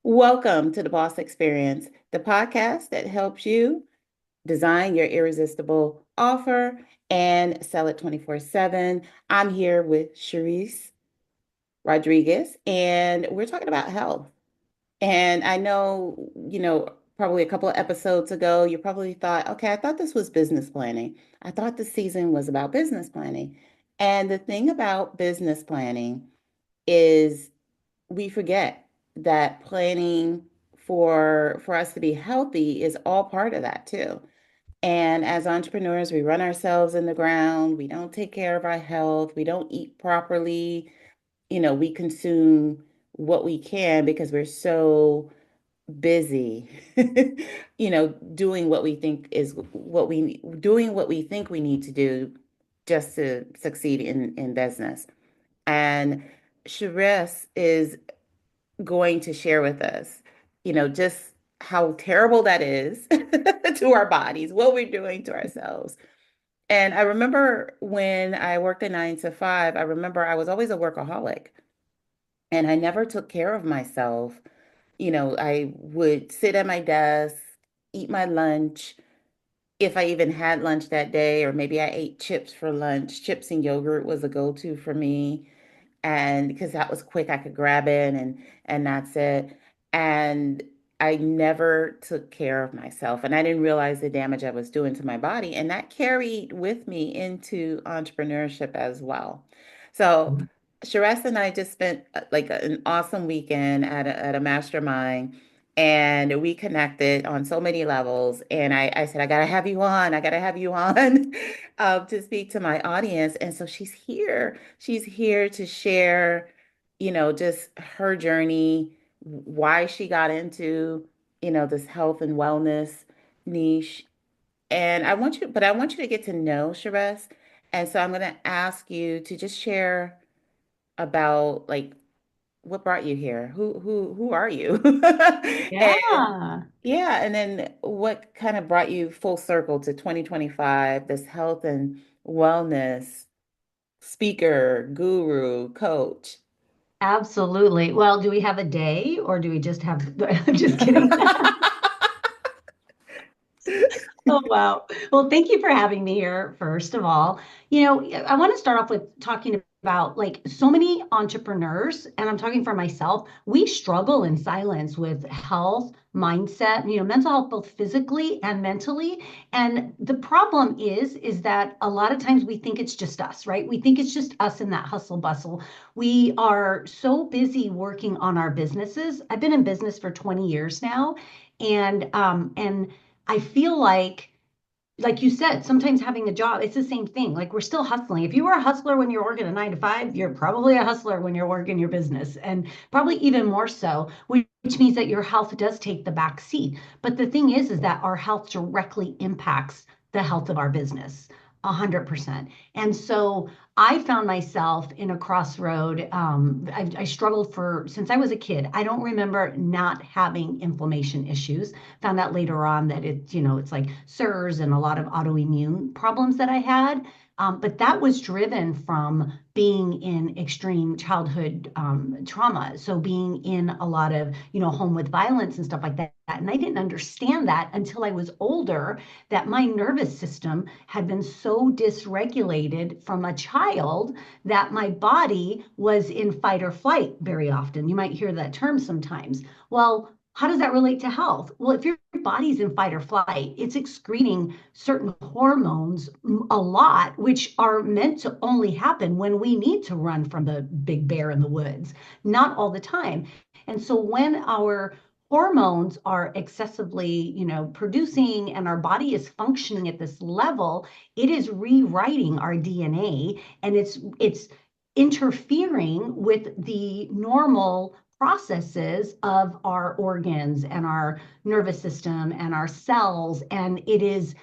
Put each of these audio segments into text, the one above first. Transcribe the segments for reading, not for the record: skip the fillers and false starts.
Welcome to the Boss Experience, the podcast that helps you design your irresistible offer and sell it 24/7. I'm here with Sherist Rodriguez, and we're talking about health. And I know, probably a couple of episodes ago, you probably thought, okay, I thought this was business planning. I thought the season was about business planning. And the thing about business planning is we forget that planning for us to be healthy is all part of that too. And as entrepreneurs, we run ourselves in the ground. We don't take care of our health. We don't eat properly. We consume what we can because we're so busy, doing what we think is what we doing what we think we need to do just to succeed in business. And Sherisse is going to share with us, just how terrible that is to our bodies, what we're doing to ourselves. And I remember when I worked a 9 to 5, I remember I was always a workaholic and I never took care of myself. I would sit at my desk, eat my lunch. If I even had lunch that day, or maybe I ate chips for lunch, chips and yogurt was a go-to for me, and because that was quick, I could grab it and that's it. And I never took care of myself, and I didn't realize the damage I was doing to my body, and that carried with me into entrepreneurship as well. So Sherest and I just spent like an awesome weekend at a mastermind, and we connected on so many levels. And I said, I gotta have you on. I gotta have you on to speak to my audience. And so she's here. She's here to share, just her journey, why she got into, this health and wellness niche. And I want you to get to know Sherest. And so I'm going to ask you to just share about like what brought you here? Who are you? And Yeah, yeah, and then what kind of brought you full circle to 2025, this health and wellness speaker, guru, coach? absolutely. Well, do we have a day or do we just have, I'm just kidding. Oh, wow. Well, thank you for having me here, first of all. I want to start off with talking about like so many entrepreneurs, and I'm talking for myself, we struggle in silence with health, mindset, mental health, both physically and mentally. And the problem is that a lot of times we think it's just us, right? We think it's just us in that hustle bustle. We are so busy working on our businesses. I've been in business for 20 years now, and I feel like you said, sometimes having a job, it's the same thing. Like we're still hustling. If you were a hustler when you're working a 9 to 5, you're probably a hustler when you're working your business, and probably even more so, which means that your health does take the back seat. But the thing is that our health directly impacts the health of our business. 100%. And so I found myself in a crossroad. I struggled since I was a kid. I don't remember not having inflammation issues. Found out later on that it's like SIRS and a lot of autoimmune problems that I had. But that was driven from being in extreme childhood trauma. So being in a lot of, home with violence and stuff like that. And I didn't understand that until I was older, that my nervous system had been so dysregulated from a child that my body was in fight or flight very often. You might hear that term sometimes. Well, how does that relate to health? Well, if your body's in fight or flight, it's excreting certain hormones a lot, which are meant to only happen when we need to run from the big bear in the woods, not all the time. And so when our hormones are excessively, producing and our body is functioning at this level, it is rewriting our DNA, and it's interfering with the normal processes of our organs and our nervous system and our cells. And it's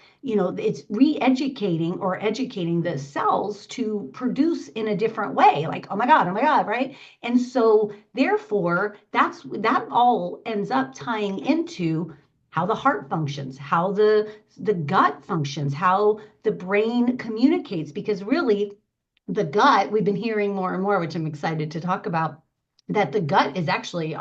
re-educating or educating the cells to produce in a different way, like, oh my god, right? And so therefore that all ends up tying into how the heart functions, how the gut functions, how the brain communicates, because really the gut, we've been hearing more and more, which I'm excited to talk about, that the gut is actually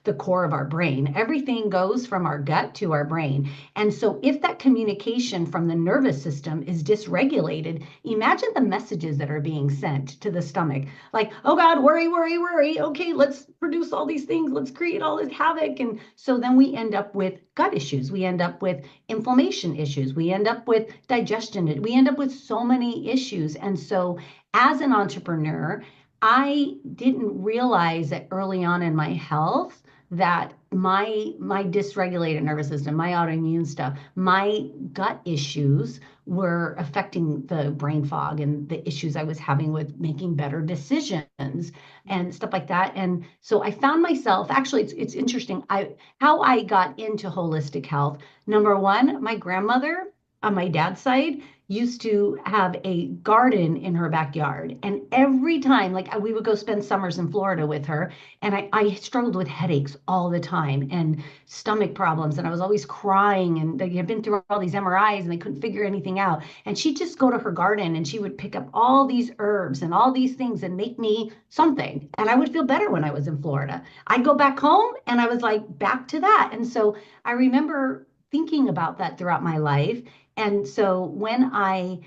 the core of our brain. Everything goes from our gut to our brain. And so if that communication from the nervous system is dysregulated, imagine the messages that are being sent to the stomach. Like, oh God, worry, worry, worry. Okay, let's produce all these things. Let's create all this havoc. And so then we end up with gut issues. We end up with inflammation issues. We end up with digestion. We end up with so many issues. And so as an entrepreneur, I didn't realize that early on in my health that my dysregulated nervous system, my autoimmune stuff, my gut issues were affecting the brain fog and the issues I was having with making better decisions and stuff like that. And so I found myself, actually it's interesting, I how I got into holistic health. Number one, my grandmother on my dad's side used to have a garden in her backyard. And every time, like we would go spend summers in Florida with her, and I struggled with headaches all the time and stomach problems. And I was always crying. And they had been through all these MRIs and they couldn't figure anything out. And she'd just go to her garden and she would pick up all these herbs and all these things and make me something. And I would feel better when I was in Florida. I'd go back home and I was like, back to that. And so I remember thinking about that throughout my life. And so when I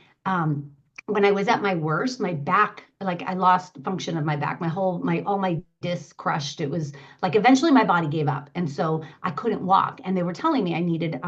was at my worst, my back, like I lost function of my back, my all my discs crushed. It was like eventually my body gave up, and so I couldn't walk. And they were telling me I needed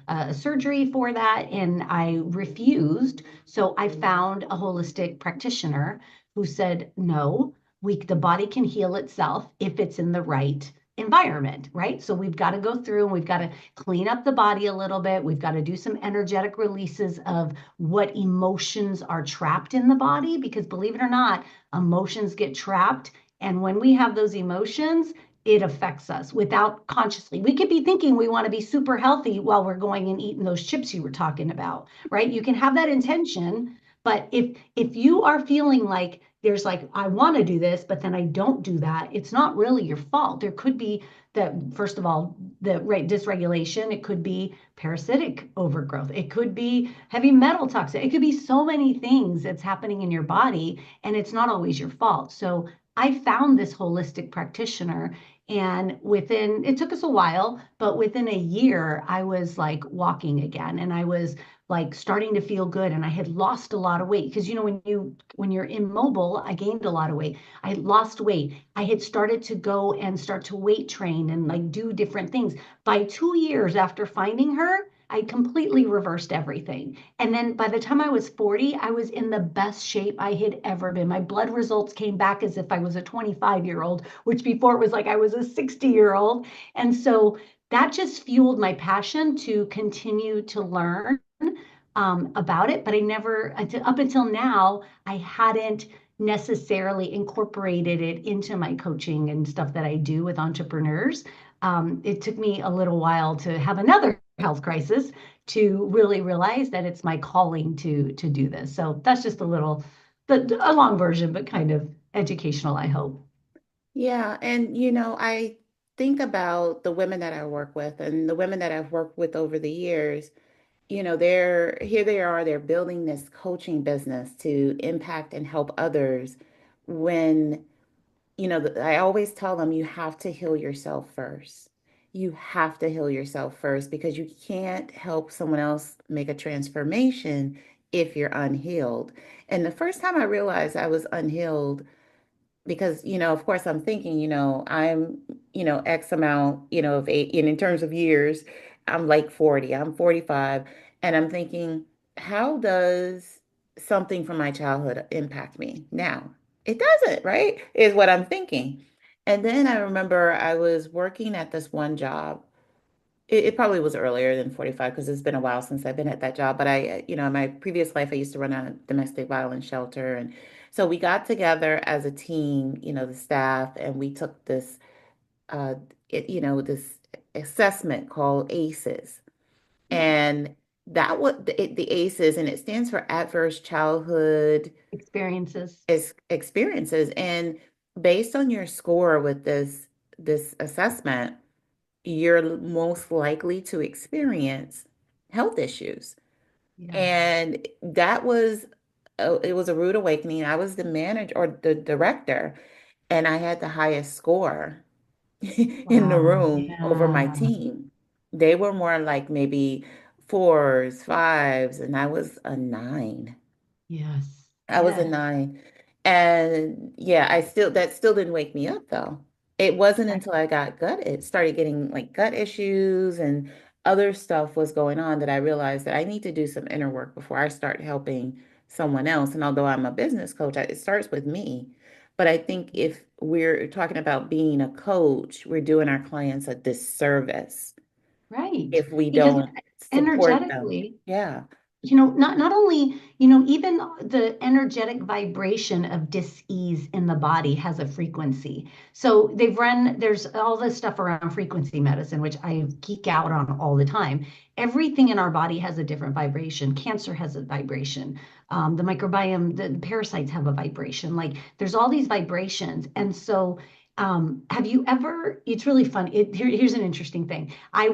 a surgery for that, and I refused. So I found a holistic practitioner who said, "No, the body can heal itself if it's in the right." Environment, right? So we've got to go through and we've got to clean up the body a little bit. We've got to do some energetic releases of what emotions are trapped in the body, because believe it or not, emotions get trapped. And when we have those emotions, it affects us without consciously. We could be thinking we want to be super healthy while we're going and eating those chips you were talking about, right? You can have that intention, but if you are feeling like there's like, I want to do this, but then I don't do that, it's not really your fault. There could be that, first of all, the right dysregulation. It could be parasitic overgrowth. It could be heavy metal toxin. It could be so many things that's happening in your body, and it's not always your fault. So I found this holistic practitioner, and it took us a while, but within a year, I was like walking again, and I was like starting to feel good, and I had lost a lot of weight because when you're immobile, I gained a lot of weight. I had lost weight. I had started to go and start to weight train and like do different things. By 2 years after finding her, I completely reversed everything. And then by the time I was 40, I was in the best shape I had ever been. My blood results came back as if I was a 25-year-old, which before it was like I was a 60-year-old. And so that just fueled my passion to continue to learn about it, but I never, up until now, I hadn't necessarily incorporated it into my coaching and stuff that I do with entrepreneurs. It took me a little while to have another health crisis to really realize that it's my calling to do this. So that's just a long version, but kind of educational, I hope. Yeah, and I think about the women that I work with and the women that I've worked with over the years. They're building this coaching business to impact and help others when, I always tell them you have to heal yourself first. You have to heal yourself first because you can't help someone else make a transformation if you're unhealed. And the first time I realized I was unhealed, because of course I'm thinking I'm X amount of age, and in terms of years I'm like 40, I'm 45, and I'm thinking, how does something from my childhood impact me now? It doesn't, right, is what I'm thinking. And then I remember I was working at this one job. It probably was earlier than 45 because it's been a while since I've been at that job. But in my previous life, I used to run a domestic violence shelter. And so we got together as a team, the staff, and we took uh, this assessment called ACEs. Yeah. And that was the ACEs, and it stands for Adverse Childhood Experiences. Experiences. And based on your score with this assessment, you're most likely to experience health issues. Yeah. And it was a rude awakening. I was the manager or the director. and I had the highest score in the Wow. room over my Yeah. team. They were more like maybe fours, fives, and I was a nine. Yes. I was a Yes. nine. And yeah, that still didn't wake me up though. It wasn't Right. until I got it started getting like gut issues and other stuff was going on that I realized that I need to do some inner work before I start helping someone else. And although I'm a business coach, it starts with me. But I think if we're talking about being a coach, we're doing our clients a disservice Right. if we Because don't support them. energetically, Yeah. not only, even the energetic vibration of dis-ease in the body has a frequency. So there's all this stuff around frequency medicine, which I geek out on all the time. Everything in our body has a different vibration. Cancer has a vibration. The microbiome, the parasites have a vibration. Like there's all these vibrations. And so have you ever, it's really fun. Here's an interesting thing. I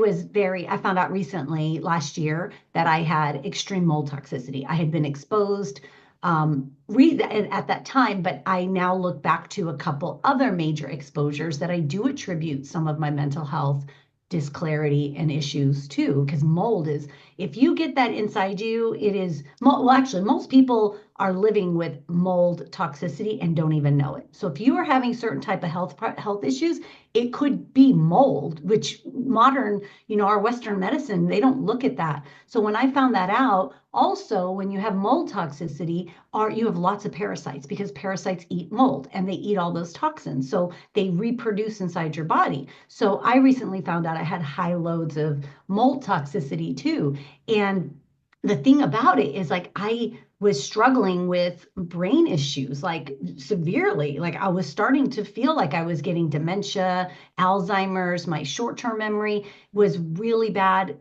found out recently last year that I had extreme mold toxicity. I had been exposed at that time, but I now look back to a couple other major exposures that I do attribute some of my mental health disclarity and issues to, because mold is, if you get that inside you, it is, well, actually, most people are living with mold toxicity and don't even know it. So if you are having certain type of health issues, it could be mold, which modern, our Western medicine, they don't look at that. So when I found that out, also when you have mold toxicity, you have lots of parasites because parasites eat mold and they eat all those toxins. So they reproduce inside your body. So I recently found out I had high loads of mold toxicity too. And the thing about it is like I was struggling with brain issues like severely. Like I was starting to feel like I was getting dementia, Alzheimer's, my short-term memory was really bad.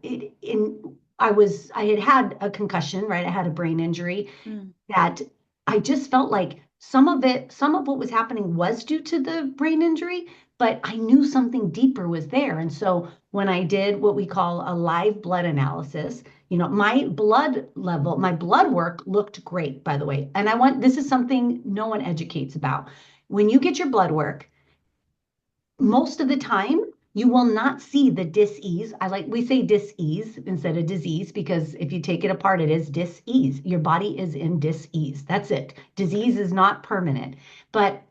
I had had a concussion, right? I had a brain injury Mm. that I just felt like some of what was happening was due to the brain injury, but I knew something deeper was there. And so when I did what we call a live blood analysis, my blood work looked great, by the way. And this is something no one educates about. When you get your blood work, most of the time you will not see the dis-ease. We say dis-ease instead of disease because if you take it apart, it is dis-ease. Your body is in dis-ease. That's it. Disease is not permanent. But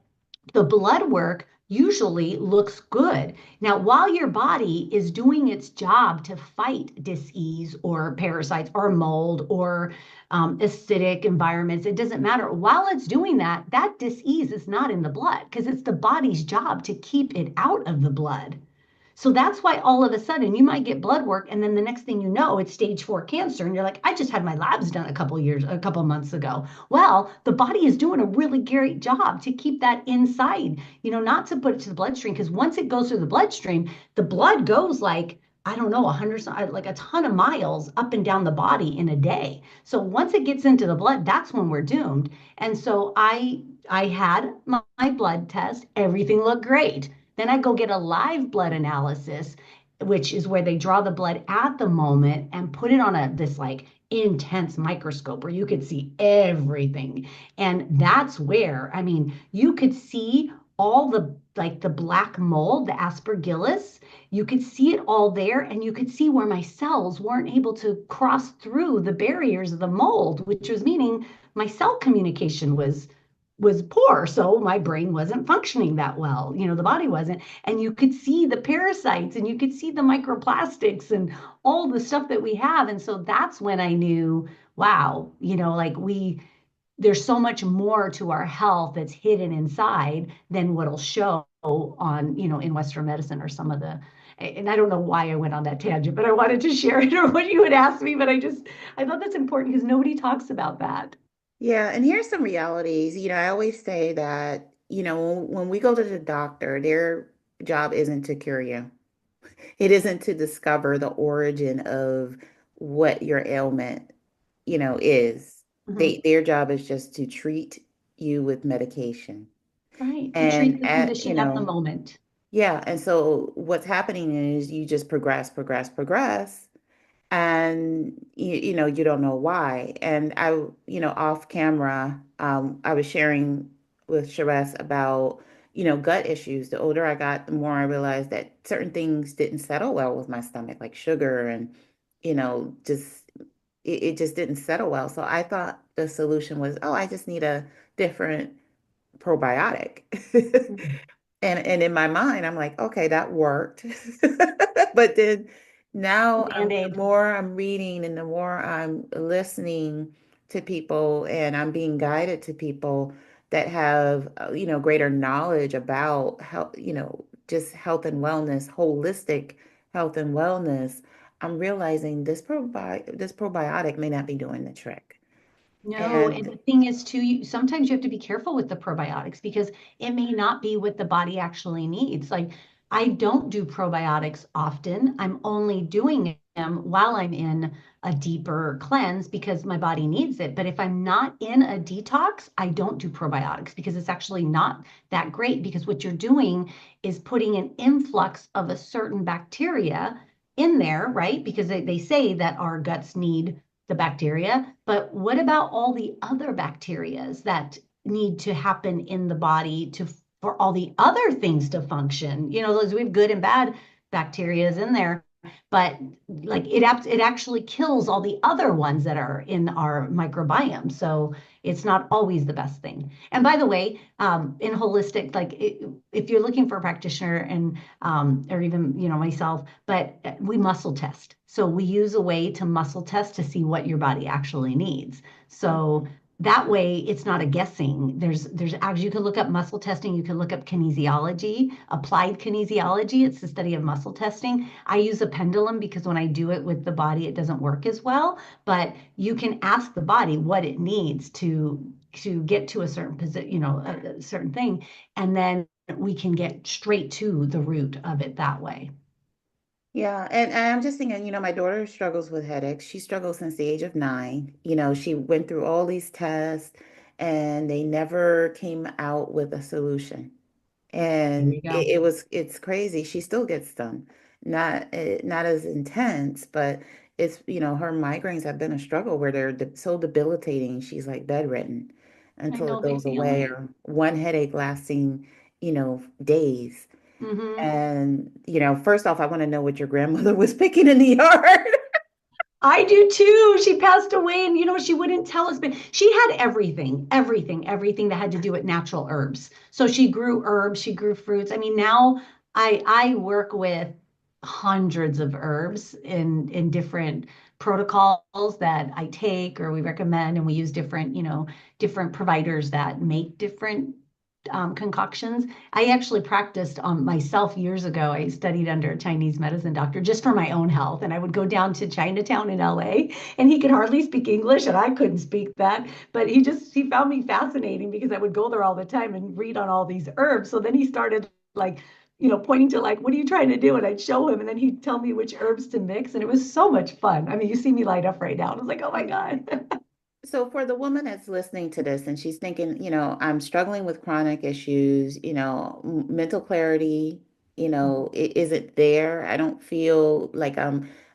the blood work usually looks good. Now, while your body is doing its job to fight disease or parasites or mold or acidic environments, it doesn't matter. While it's doing that, that disease is not in the blood because it's the body's job to keep it out of the blood. So that's why all of a sudden you might get blood work, and then the next thing you know, it's stage 4 cancer, and you're like, I just had my labs done a couple months ago. Well, the body is doing a really great job to keep that inside, not to put it to the bloodstream, because once it goes through the bloodstream, the blood goes like, I don't know, 100, like a ton of miles up and down the body in a day. So once it gets into the blood, that's when we're doomed. And so I had my blood test, everything looked great. Then I go get a live blood analysis, which is where they draw the blood at the moment and put it on this like intense microscope where you could see everything. And that's where, I mean, you could see all the black mold, the aspergillus, you could see it all there, and you could see where my cells weren't able to cross through the barriers of the mold, which was meaning my cell communication was poor. So my brain wasn't functioning that well. The body wasn't. And you could see the parasites and you could see the microplastics and all the stuff that we have. And so that's when I knew, wow, there's so much more to our health that's hidden inside than what'll show on, in Western medicine or some of the, and I don't know why I went on that tangent, but I wanted to share it or what you had asked me, but I thought that's important because nobody talks about that. Yeah, and here's some realities. I always say that, when we go to the doctor, their job isn't to cure you. It isn't to discover the origin of what your ailment, is. Mhm. Their job is just to treat you with medication. Right. To treat And the condition at the moment. yeah, and so what's happening is you just progress, progress, progress, and you don't know why. And off camera, I was sharing with Sherest about gut issues. The older I got, the more I realized that certain things didn't settle well with my stomach, like sugar and, just it just didn't settle well. So I thought the solution was, oh, I just need a different probiotic. And in my mind, I'm like, okay, that worked. But then now the Band-Aid. more I'm reading and the more I'm listening to people and I'm being guided to people that have, greater knowledge about health, just health and wellness, holistic health and wellness, I'm realizing this probiotic may not be doing the trick. No, and And the thing is too, sometimes you have to be careful with the probiotics because it may not be what the body actually needs. Like I don't do probiotics often. I'm only doing them while I'm in a deeper cleanse because my body needs it. But if I'm not in a detox, I don't do probiotics because it's actually not that great because what you're doing is putting an influx of a certain bacteria in there, right? Because they say that our guts need the bacteria, but what about all the other bacterias that need to happen in the body to for all the other things to function? Those we have good and bad bacterias in there, but like it actually kills all the other ones that are in our microbiome. So it's not always the best thing. And by the way, in holistic, like if you're looking for a practitioner and or even myself, but we muscle test. So we use a way to muscle test to see what your body actually needs. So that way it's not a guessing. There's actually you can look up muscle testing, you can look up kinesiology, applied kinesiology. It's the study of muscle testing. I use a pendulum because when I do it with the body, it doesn't work as well. But you can ask the body what it needs to get to a certain position, a certain thing, and then we can get straight to the root of it that way. yeah, and I'm just thinking, my daughter struggles with headaches. She struggles since the age of 9. She went through all these tests and they never came out with a solution. There And you go. it's crazy. She still gets them. Not as intense, but it's, her migraines have been a struggle where they're so debilitating. She's like bedridden I until it know the goes away, feeling. or one headache lasting, days. Hmm. And, first off, I want to know what your grandmother was picking in the yard. I do too. She passed away and she wouldn't tell us, but she had everything that had to do with natural herbs. So she grew herbs, she grew fruits. I mean, now I work with hundreds of herbs in different protocols that I take or we recommend, and we use different providers that make different concoctions. I actually practiced myself years ago. I studied under a Chinese medicine doctor just for my own health. And I would go down to Chinatown in LA, and he could hardly speak English, and I couldn't speak that. But he found me fascinating because I would go there all the time and read on all these herbs. So then he started like, pointing to like, what are you trying to do? And I'd show him, and then he'd tell me which herbs to mix. And it was so much fun. I mean, you see me light up right now. I was like, oh my God. So for the woman that's listening to this and she's thinking, I'm struggling with chronic issues, mental clarity, it isn't there. I don't feel like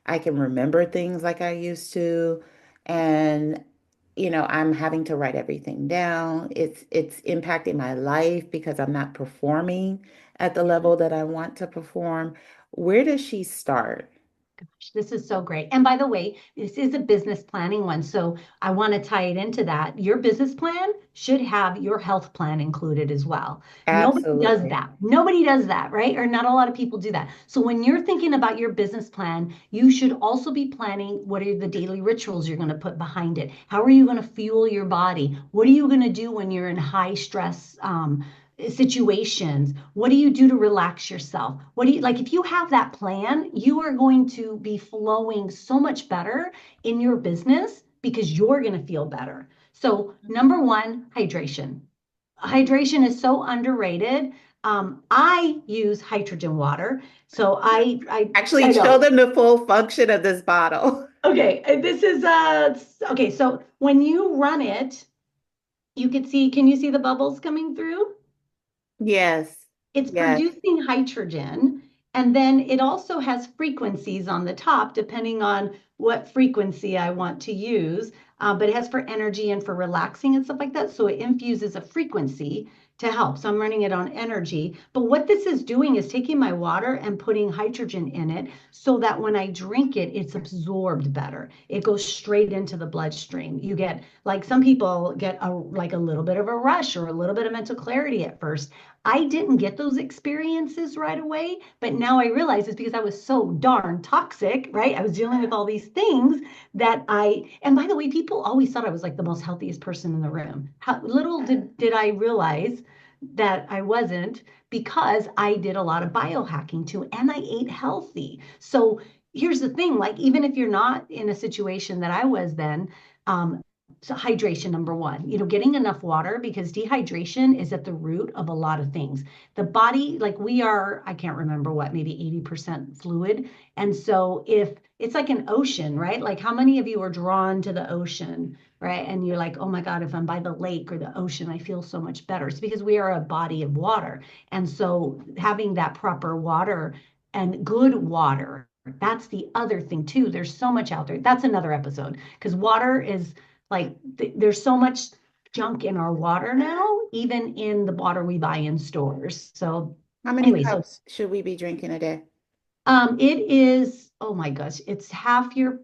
I can remember things like I used to. And, I'm having to write everything down. It's impacting my life because I'm not performing at the level that I want to perform. Where does she start? This is so great. And by the way, this is a business planning one. So I want to tie it into that. Your business plan should have your health plan included as well. Nobody does Absolutely. that. Nobody does that, right? Or not a lot of people do that. So when you're thinking about your business plan, you should also be planning what are the daily rituals you're going to put behind it. How are you going to fuel your body? What are you going to do when you're in high stress situations? What do you do to relax yourself? What do you like? If you have that plan, you are going to be flowing so much better in your business because you're going to feel better. So, number one, hydration. Hydration is so underrated. I use hydrogen water. So I Actually, show know. them the full function of this bottle. Okay, this is okay. So when you run it, you can see. Can you see the bubbles coming through? Yes, It's yes. producing hydrogen, and then it also has frequencies on the top, depending on what frequency I want to use. But it has for energy and for relaxing and stuff like that. So it infuses a frequency to help. So I'm running it on energy. But what this is doing is taking my water and putting hydrogen in it so that when I drink it, it's absorbed better. It goes straight into the bloodstream. You get, like, some people get like a little bit of a rush or a little bit of mental clarity at first. I didn't get those experiences right away, but now I realize it's because I was so darn toxic, right? I was dealing with all these things and by the way, people always thought I was like the most healthiest person in the room. How little did I realize that I wasn't, because I did a lot of biohacking too, and I ate healthy. So here's the thing, like, even if you're not in a situation that I was then, um, so hydration, number one, getting enough water, because dehydration is at the root of a lot of things. The body, like, we are, I can't remember what, maybe 80% fluid. And so if it's like an ocean, right? Like, how many of you are drawn to the ocean, right? And you're like, oh my God, if I'm by the lake or the ocean, I feel so much better. It's because we are a body of water. And so having that proper water and good water, that's the other thing too. There's so much out there. That's another episode, because water is like, there's so much junk in our water now, even in the water we buy in stores. So How many anyway, so cups should we be drinking a day? it is, oh my gosh, it's half your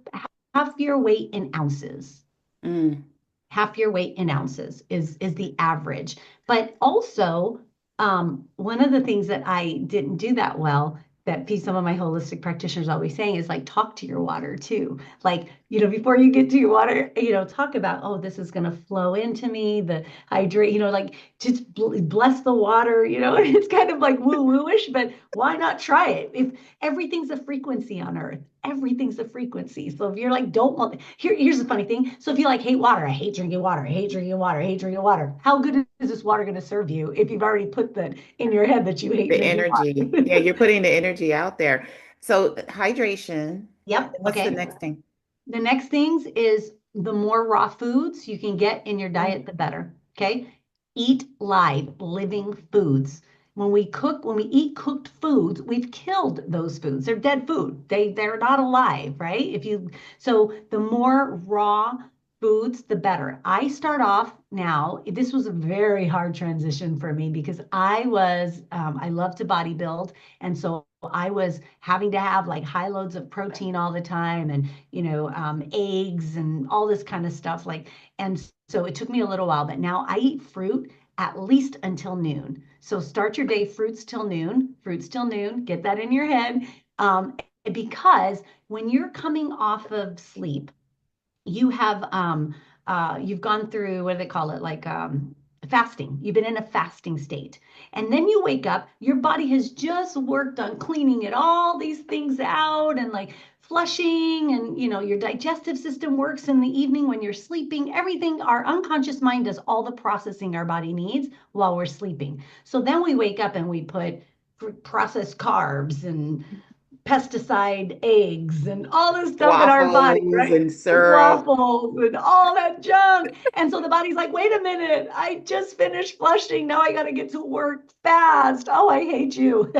weight in ounces. Mm. Half your weight in ounces is the average. But also, one of the things that I didn't do that well, that some of my holistic practitioners always saying, is like, talk to your water too. Like, before you get to your water, talk about, oh, this is going to flow into me, the hydrate, like, just bless the water, it's kind of like woo woo-ish, but why not try it? If everything's a frequency on earth, everything's a frequency. So if you're like, don't want, here's the funny thing. So if you like hate water, I hate drinking water, I hate drinking water, I hate drinking water. How good is this water going to serve you if you've already put that in your head that you hate The drinking energy. water? Yeah, you're putting the energy out there. So hydration. Yep. What's the Okay. next thing? The next things is, the more raw foods you can get in your Mm. diet, the better. Okay. Eat live, living foods. When we eat cooked foods, we've killed those foods. They're dead food. They're not alive, right? So the more raw foods, the better. I start off now. This was a very hard transition for me, because I love to bodybuild. And so I was having to have like high loads of protein all the time, and eggs and all this kind of stuff. Like, and so it took me a little while, but now I eat fruit at least until noon. So start your day fruits till noon, get that in your head. Um, because when you're coming off of sleep, you've gone through, what do they call it, like, fasting. You've been in a fasting state, and then you wake up, your body has just worked on cleaning all these things out, and like flushing, and your digestive system works in the evening when you're sleeping. Everything, our unconscious mind does all the processing our body needs while we're sleeping. So then we wake up and we put processed carbs and pesticide eggs and all this stuff in our body, Waffles right? and syrup. Waffles and all that junk. And so the body's like, wait a minute, I just finished flushing. Now I got to get to work fast. Oh, I hate you.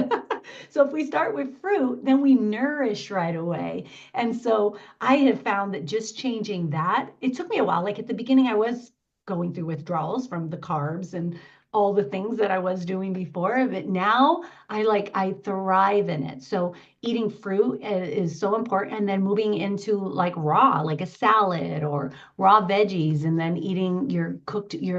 So if we start with fruit, then we nourish right away. And so I have found that just changing that, it took me a while. Like, at the beginning, I was going through withdrawals from the carbs and all the things that I was doing before, but now I thrive in it. So eating fruit is so important, and then moving into like raw, like a salad or raw veggies, and then eating your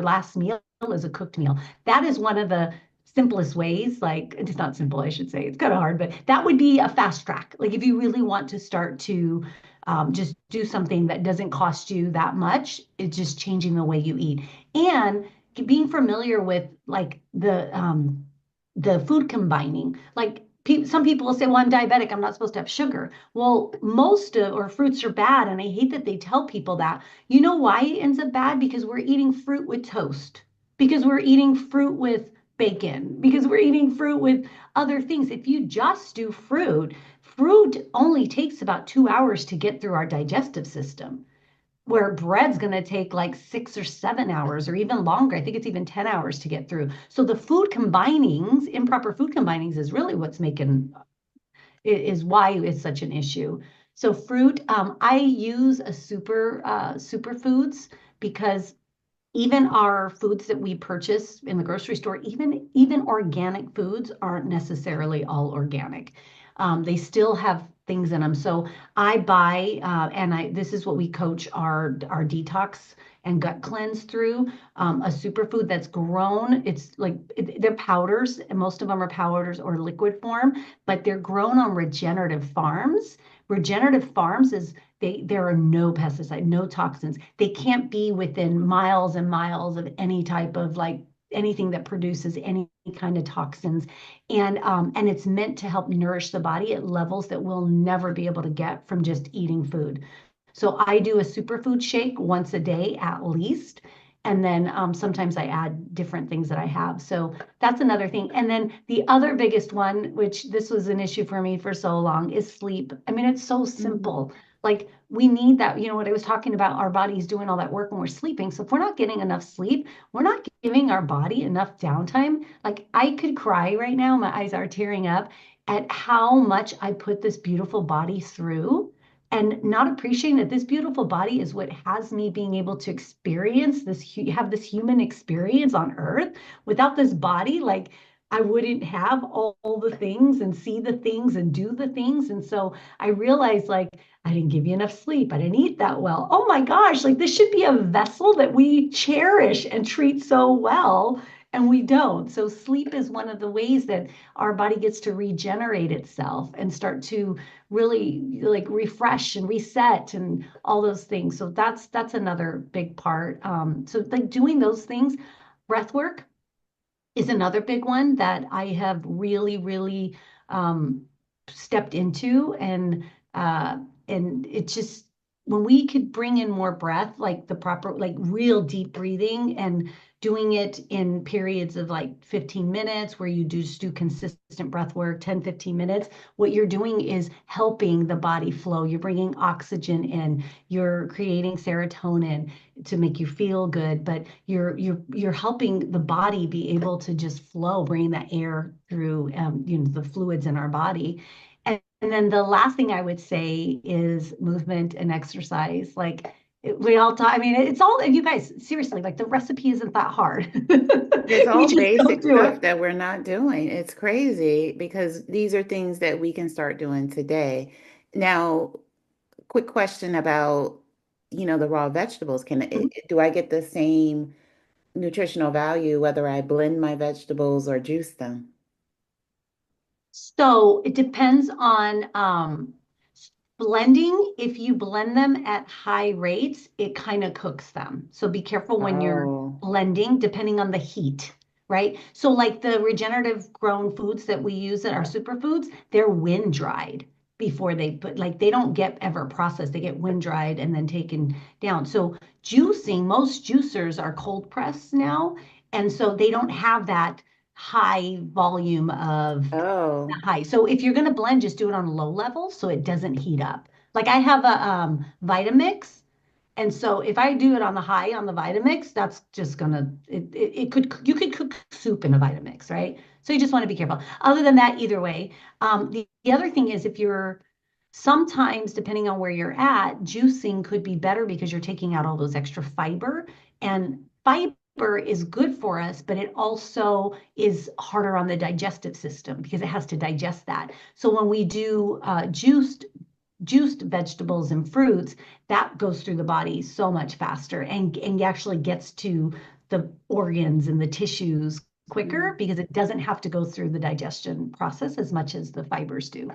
last meal is a cooked meal. That is one of the simplest ways. Like, it's not simple, I should say, it's kind of hard, but that would be a fast track. Like, if you really want to start to just do something that doesn't cost you that much, it's just changing the way you eat, and being familiar with like the food combining. Like, some people will say, well, I'm diabetic, I'm not supposed to have sugar. Well, most of or fruits are bad, and I hate that they tell people that. You know why it ends up bad? Because we're eating fruit with toast, because we're eating fruit with bacon, because we're eating fruit with other things. If you just do fruit only takes about 2 hours to get through our digestive system, where bread's going to take like 6 or 7 hours or even longer. I think it's even 10 hours to get through. So the improper food combinings, is really what's making is why it's such an issue. So fruit, I use a superfoods, because Even our foods that we purchase in the grocery store, even organic foods aren't necessarily all organic. They still have things in them. So I buy, and I this is what we coach our detox and gut cleanse through a superfood that's grown. It's like they're powders, and most of them are powders or liquid form, but they're grown on regenerative farms. Regenerative farms is there are no pesticides, no toxins. They can't be within miles and miles of any type of like anything that produces any kind of toxins. And it's meant to help nourish the body at levels that we'll never be able to get from just eating food. So I do a superfood shake once a day at least. And then sometimes I add different things that I have. So that's another thing. And then the other biggest one, which this was an issue for me for so long, is sleep. I mean, it's so Mhm. simple. Like we need that, what I was talking about, our body's doing all that work when we're sleeping. So if we're not getting enough sleep, we're not giving our body enough downtime. Like I could cry right now, my eyes are tearing up at how much I put this beautiful body through and not appreciating that this beautiful body is what has me being able to experience this, have this human experience on earth. Without this body, like I wouldn't have all the things and see the things and do the things. And so I realized like I didn't give you enough sleep. I didn't eat that well. Oh my gosh, like this should be a vessel that we cherish and treat so well. And we don't. So sleep is one of the ways that our body gets to regenerate itself and start to really like refresh and reset and all those things. So that's another big part. So like doing those things, breath work is another big one that I have really um, stepped into, and it just when we could bring in more breath, like the proper, like real deep breathing, and doing it in periods of like 15 minutes where you just do consistent breath work, 10-15 minutes, what you're doing is helping the body flow. You're bringing oxygen in, you're creating serotonin to make you feel good, but you're helping the body be able to just flow, bringing that air through the fluids in our body. And then the last thing I would say is movement and exercise. Like we all talk, I mean, it's all, you guys, seriously, like the recipe isn't that hard. It's We all just don't basic do stuff it. that we're not doing. It's crazy because these are things that we can start doing today. Now, quick question about, the raw vegetables. Do I get the same nutritional value whether I blend my vegetables or juice them? So it depends on blending. If you blend them at high rates, it kind of cooks them. So be careful when you're Oh, blending, depending on the heat, right? So like the regenerative grown foods that we use that are superfoods, they're wind dried before they put, like they don't get ever processed. They get wind dried and then taken down. So juicing, most juicers are cold pressed now. And so they don't have that high volume of oh, high. So if you're going to blend, just do it on low level so it doesn't heat up. Like I have a Vitamix, and so if I do it on the high on the Vitamix, that's just gonna it could you could cook soup in a Vitamix, right? So you just want to be careful. Other than that, either way, the other thing is if you're sometimes depending on where you're at, juicing could be better because you're taking out all those extra fiber, and fiber is good for us, but it also is harder on the digestive system because it has to digest that. So when we do juiced vegetables and fruits, that goes through the body so much faster and actually gets to the organs and the tissues quicker mm, because it doesn't have to go through the digestion process as much as the fibers do.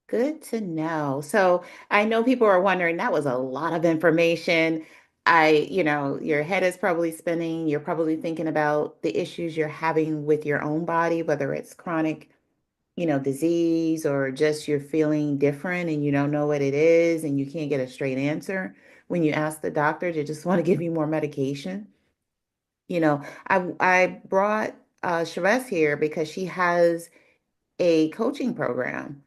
good to know. So I know people are wondering, that was a lot of information. Your head is probably spinning. You're probably thinking about the issues you're having with your own body, whether it's chronic disease or just you're feeling different and you don't know what it is and you can't get a straight answer. When you ask the doctor, they just want to give you more medication. I brought Sherest here because she has a coaching program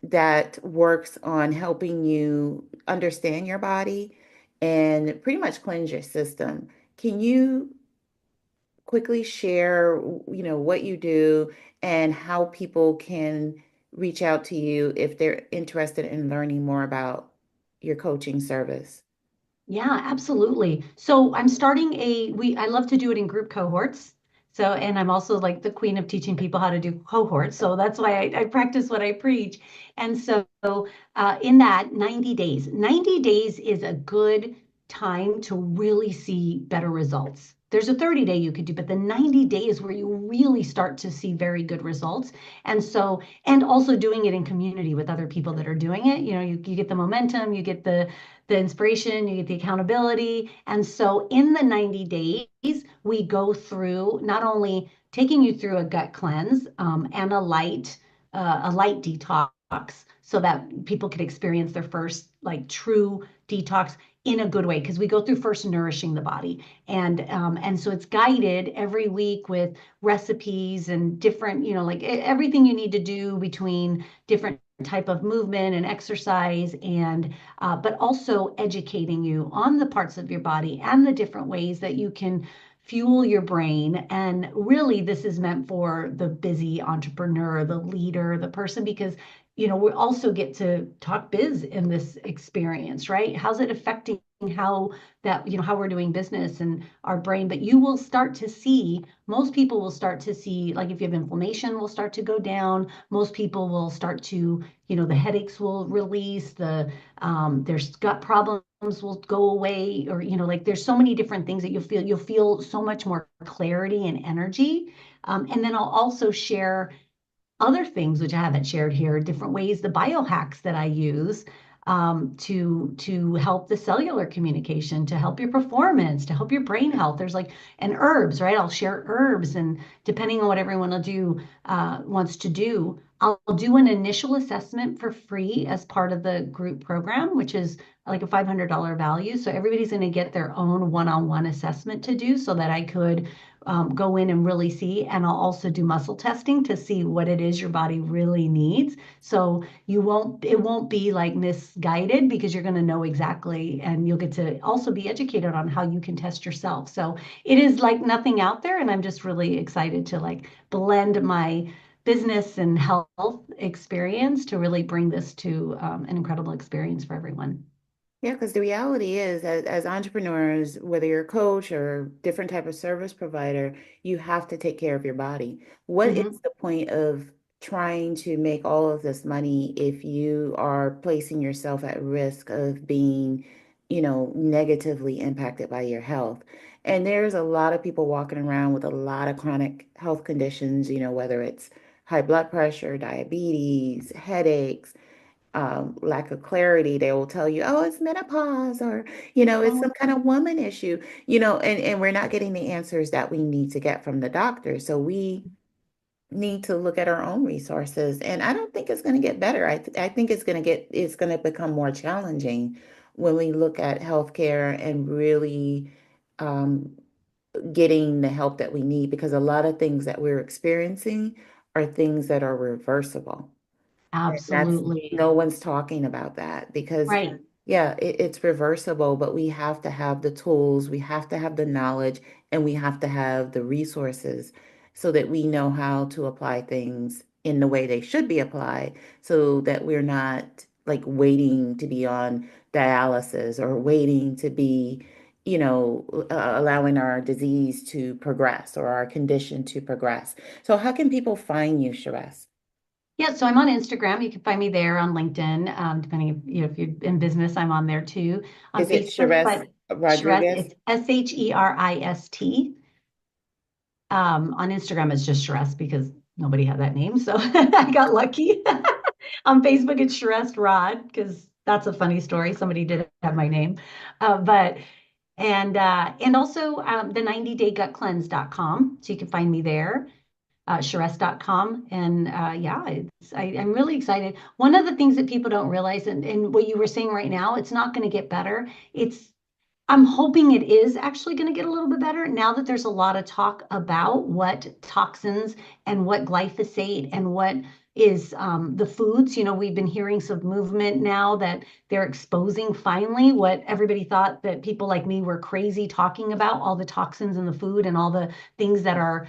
that works on helping you understand your body and pretty much cleanse your system. Can you quickly share, what you do and how people can reach out to you if they're interested in learning more about your coaching service? Yeah, absolutely. So I'm starting I love to do it in group cohorts. So, and I'm also like the queen of teaching people how to do cohorts. So that's why I practice what I preach. And so in that 90 days is a good time to really see better results. There's a 30-day you could do, but the 90 days where you really start to see very good results. And so, and also doing it in community with other people that are doing it, you get the momentum, you get the inspiration, you get the accountability. And so in the 90 days, we go through not only taking you through a gut cleanse and a light detox so that people could experience their first like true detox in a good way because we go through first nourishing the body and so it's guided every week with recipes and different like everything you need to do between different type of movement and exercise and but also educating you on the parts of your body and the different ways that you can fuel your brain. And really, this is meant for the busy entrepreneur, the leader, the person, because we also get to talk biz in this experience, right? How's it affecting how how we're doing business and our brain? But you will start to see, most people will start to see, like if you have inflammation, will start to go down. Most people will start to, the headaches will release, there's gut problems will go away, or like there's so many different things that you'll feel so much more clarity and energy. And then I'll also share other things which I haven't shared here, different ways, the biohacks that I use to help the cellular communication, to help your performance, to help your brain health. There's like and herbs, right? I'll share herbs, and depending on what everyone will do wants to do, I'll do an initial assessment for free as part of the group program, which is like a $500 value. So everybody's going to get their own one-on-one assessment to do so that I could go in and really see. And I'll also do muscle testing to see what it is your body really needs. So it won't be like misguided because you're going to know exactly, and you'll get to also be educated on how you can test yourself. So it is like nothing out there. And I'm just really excited to like blend my business and health experience to really bring this to an incredible experience for everyone. Yeah, because the reality is, as entrepreneurs, whether you're a coach or different type of service provider, you have to take care of your body. What is Mhm. the point of trying to make all of this money if you are placing yourself at risk of being, negatively impacted by your health? And there's a lot of people walking around with a lot of chronic health conditions, whether it's high blood pressure, diabetes, headaches, lack of clarity. They will tell you, oh, it's menopause, or, it's some Oh, kind of woman issue, and we're not getting the answers that we need to get from the doctor. So we need to look at our own resources. And I don't think it's going to get better. I think it's going to become more challenging when we look at healthcare and really um, getting the help that we need, because a lot of things that we're experiencing are things that are reversible. And that's absolutely. no one's talking about that because, Right. yeah, it's reversible, but we have to have the tools, we have to have the knowledge, and we have to have the resources so that we know how to apply things in the way they should be applied so that we're not like waiting to be on dialysis or waiting to be, allowing our disease to progress or our condition to progress. So how can people find you, Sherest? Yeah, so I'm on Instagram. You can find me there on LinkedIn, depending if if you're in business, I'm on there too. On Is it Facebook, Sherest but Shrest, Rodriguez? it's Sherist. On Instagram, it's just Shrest because nobody had that name, so I got lucky. On Facebook, it's Sherist Rod because that's a funny story. Somebody did have my name, but and also the 90daygutcleanse.com, so you can find me there, Sherest.com. And yeah, I'm really excited. One of the things that people don't realize, and what you were saying right now, it's not going to get better. I'm hoping it is actually going to get a little bit better now that there's a lot of talk about what toxins and what glyphosate and what is the foods. We've been hearing some movement now that they're exposing finally what everybody thought that people like me were crazy talking about, all the toxins in the food and all the things that are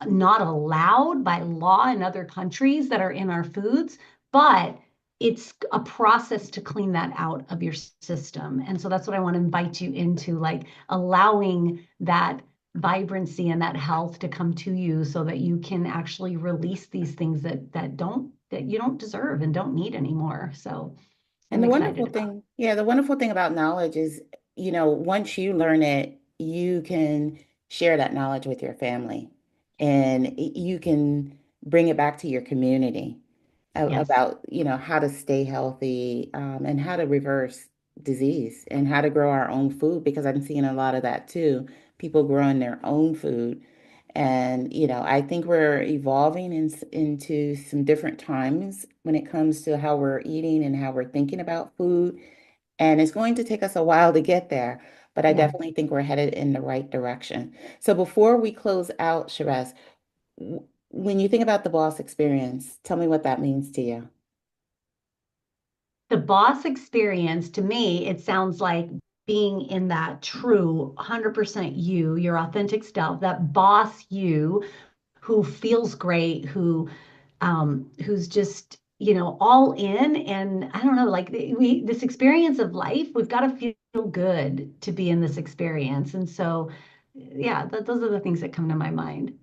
not allowed by law in other countries that are in our foods. But it's a process to clean that out of your system. And so that's what I want to invite you into, like allowing that vibrancy and that health to come to you so that you can actually release these things that you don't deserve and don't need anymore. So And I'm the excited wonderful about. thing, yeah, the wonderful thing about knowledge is, once you learn it, you can share that knowledge with your family and you can bring it back to your community Yes. about, how to stay healthy, and how to reverse disease and how to grow our own food, because I'm seeing a lot of that too. People growing their own food. And, I think we're evolving into some different times when it comes to how we're eating and how we're thinking about food. And it's going to take us a while to get there, but I Yeah. definitely think we're headed in the right direction. So before we close out, Sherez, when you think about the boss experience, tell me what that means to you. The boss experience, to me, it sounds like being in that true 100% you, your authentic self, that boss you who feels great, who's just, all in. And I don't know, like this experience of life, we've got to feel good to be in this experience. And so, yeah, those are the things that come to my mind.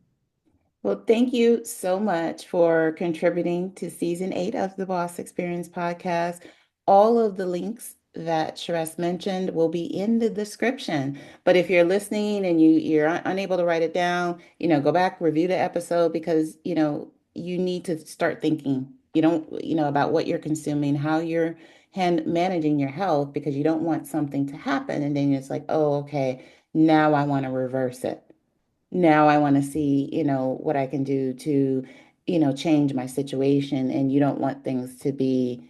Well, thank you so much for contributing to season 8 of the Boss Experience podcast. All of the links that Sherez mentioned will be in the description. But if you're listening and you're unable to write it down, go back, review the episode because, you need to start thinking, about what you're consuming, how you're managing your health, because you don't want something to happen. And then it's like, oh, okay, now I want to reverse it. Now I want to see, what I can do to, change my situation. And you don't want things to be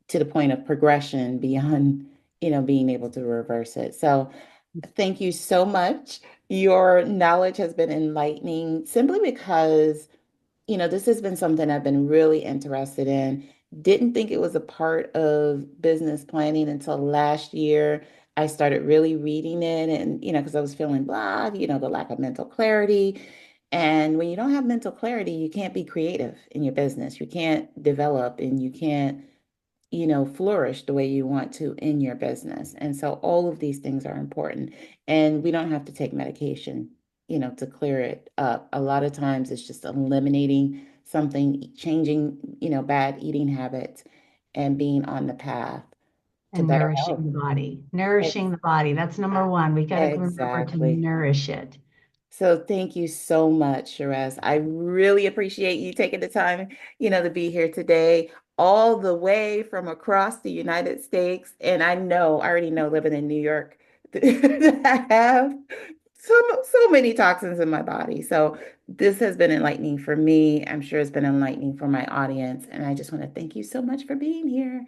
to the point of progression beyond, being able to reverse it. So thank you so much. Your knowledge has been enlightening simply because this has been something I've been really interested in. Didn't think it was a part of business planning until last year. I started really reading it and, because I was feeling blah, the lack of mental clarity. And when you don't have mental clarity, you can't be creative in your business. You can't develop and you can't flourish the way you want to in your business. And so all of these things are important. And we don't have to take medication, to clear it up. A lot of times it's just eliminating something, changing, bad eating habits and being on the path to And better nourishing health. the body, Ex- nourishing the body. That's number one. We got to remember to Exactly. nourish it. So thank you so much, Sherez. I really appreciate you taking the time, to be here today, all the way from across the United States. And I already know living in New York, that I have so many toxins in my body. So this has been enlightening for me. I'm sure it's been enlightening for my audience. And I just want to thank you so much for being here.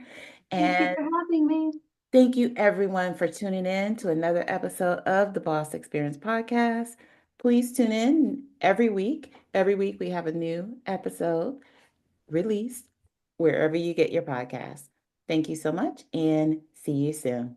Thank you And for having me. thank you, everyone, for tuning in to another episode of the Boss Experience podcast. Please tune in every week. Every week, we have a new episode released wherever you get your podcast. Thank you so much and see you soon.